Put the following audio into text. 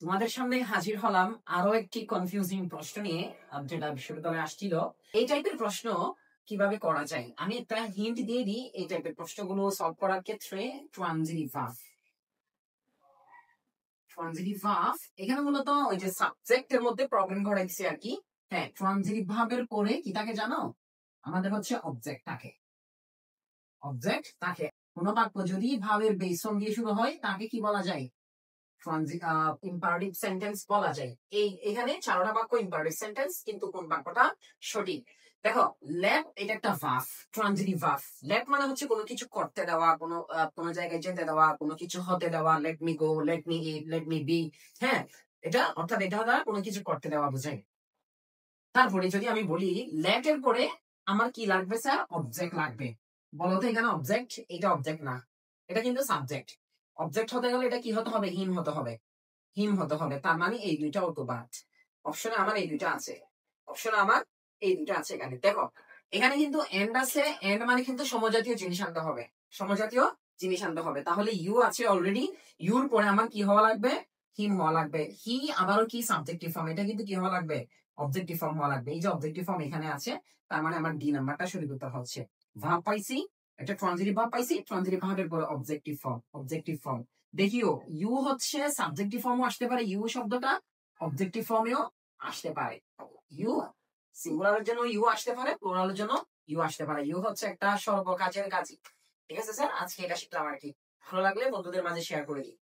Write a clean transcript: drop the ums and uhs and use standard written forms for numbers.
তোমাদের সামনে হাজির হলাম আরো একটি কনফিউজিং প্রশ্ন নিয়ে, যেটা বিশ্ববিদ্যালয়ে আসছিল। এই টাইপের প্রশ্ন কিভাবে করা যায়, আমি একটা হিন্ট দিয়ে দিই। এই টাইপের প্রশ্নগুলো সলভ করার ক্ষেত্রে ট্রানজিটিভ ভার্ব এখানে মূলত ওই যে সাবজেক্টের মধ্যে প্রবলেম ঘটাইছে আর কি। হ্যাঁ, ট্রানজিটিভ ভার্বের পরে কি থাকে জানো? আমাদের হচ্ছে অবজেক্ট থাকে। কোনো বাক্য যদি ভাবের বেস দিয়ে শুরু হয় তাকে কি বলা যায়? ইম্পারেটিভ সেন্টেন্স বলা যায়। এখানে চারটা বাক্য ইম্পারেটিভ সেন্টেন্স, কিন্তু কোন বাক্যটা সঠিক? দেখো, লেট এটা একটা ভার্ব, ট্রানজিটিভ ভার্ব। লেট মানে হচ্ছে কোনো কিছু করতে দেওয়া, কোনো জায়গায় যেতে দেওয়া, কোনো কিছু হতে দেওয়া। Let me go, let me eat, let me be. হ্যাঁ, অর্থাৎ এটা দ্বারা কোনো কিছু করতে দেওয়া বোঝায়। তারপরে যদি আমি বলি লেট এর পরে আমার কি লাগবে স্যার? অবজেক্ট লাগবে। বলতো এখানে অবজেক্ট, এটা অবজেক্ট না, এটা কিন্তু সাবজেক্ট। অবজেক্ট হতে গেলে এটা কি হতে হবে? হিম হতে হবে। তার মানে এই দুইটা অটো বাদ। অপশনে আমার এই দুইটা আছে, এখানে দেখো। এখানে কিন্তু এন্ড আছে, এন্ড মানে কিন্তু সমজাতীয় জিনিস আনতে হবে। তাহলে ইউ আছে অলরেডি, ইউর পরে আমার কি হওয়া লাগবে? হিম হওয়া লাগবে। হি আবারও কি সাবজেক্টিভ ফর্ম, এটা কিন্তু কি হওয়া লাগবে? অবজেক্টিভ ফর্ম হওয়া লাগবে। এই যে অবজেক্টিভ ফর্ম এখানে আছে, তার মানে আমার ডি নাম্বারটা সঠিক উত্তর হচ্ছে। ভার্ব পাইছি, একটা ট্রানজিটিভ ভার্ব পাইছি, ট্রানজিটিভ ভার্বের পরে অবজেক্টিভ ফর্ম। দেখিও, ইউ হচ্ছে সাবজেক্টিভ ফর্মও আসতে পারে, ইউ শব্দটা অবজেক্টিভ ফর্মেও আসতে পারে। ইউ সিঙ্গুলারের জন্য ইউ আসতে পারে, প্লুরালের জন্য ইউ আসতে পারে। ইউ হচ্ছে একটা সর্বকাজের কাজী। ঠিক আছে স্যার, আজকে এটা শিখলাম আর কি। ভালো লাগলে বন্ধুদের মাঝে শেয়ার করে দিই।